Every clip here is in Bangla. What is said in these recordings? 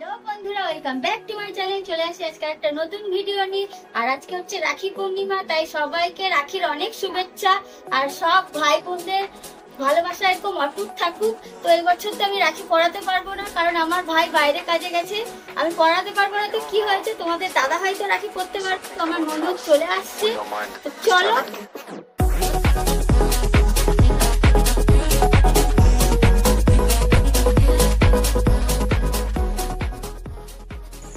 হ্যালো বন্ধুরা, welcome back to my channel. চলে আসি আজকে একটা নতুন ভিডিও নিয়ে। আর আজকে হচ্ছে রাখি পূর্ণিমা, তাই সবাইকে রাখির অনেক শুভেচ্ছা। আর সব ভাই বোনদের ভালোবাসা এরকম অটুট থাকুক। তো এই বছর তো আমি রাখি পরাতে পারবো না, কারণ আমার ভাই বাইরে কাজে গেছে, আমি পরাতে পারবো না। তো কি হয়েছে, তোমাদের দাদা ভাই তো রাখি পরতে পারবে, তো আমার ননদ চলে আসছে। তো চলো।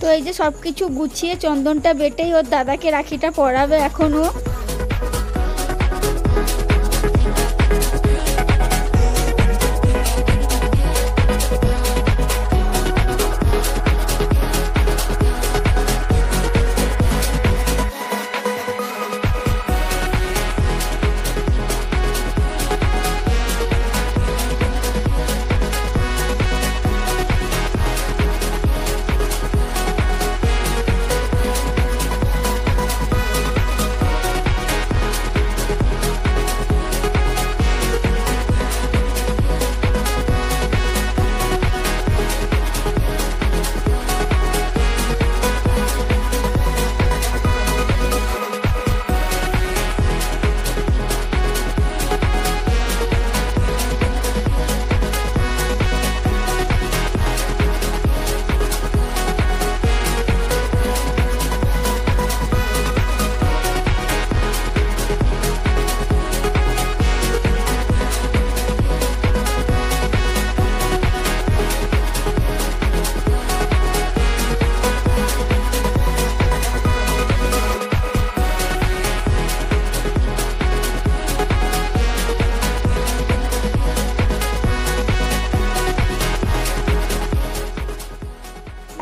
তো এই যে সবকিছু গুছিয়ে চন্দনটা বেটেই ওর দাদাকে রাখিটা পরাবে এখনো।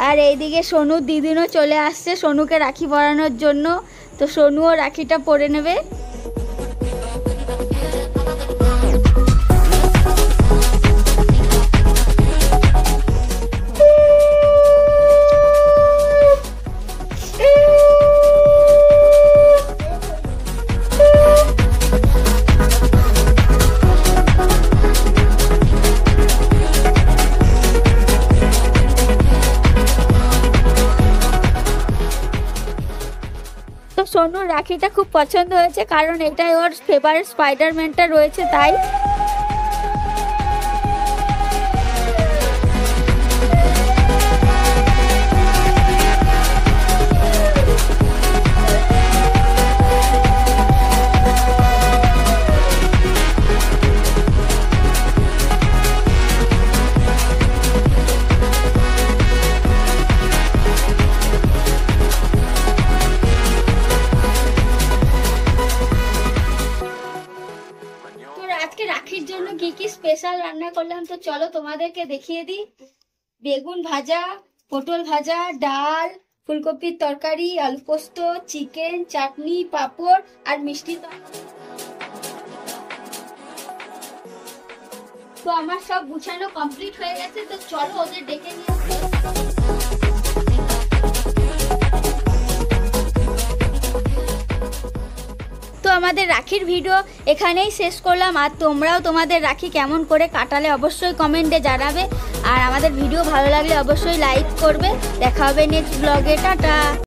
আর এইদিকে সোনু দিদিনও চলে আসছে সোনুকে রাখি পরানোর জন্য। তো সোনুও রাখিটা পরে নেবে। সোনুর রাখিটা খুব পছন্দ হয়েছে, কারণ এটাই ওর ফেভারিট স্পাইডারম্যানটা রয়েছে তাই। আজকে রাখির জন্য কি কি স্পেশাল রান্না করলাম তো চলো তোমাদেরকে দেখিয়ে দিই। বেগুন ভাজা, পটল ভাজা, ডাল, ফুলকপির তরকারি, আলু পোস্ত, চিকেন, চাটনি, পাঁপড় আর মিষ্টি। তো আমার সব গুছানো কমপ্লিট হয়ে গেছে, তো চলো ওদের ডেকে নিয়ে আসি। তো আমাদের রাখির ভিডিও এখানেই শেষ করলাম। আর তোমরাও তোমাদের রাখি কেমন করে কাটালে অবশ্যই কমেন্টে জানাবে। আর আমাদের ভিডিও ভালো লাগলে অবশ্যই লাইক করবে। দেখা হবে নেক্সট ব্লগে। টাটা।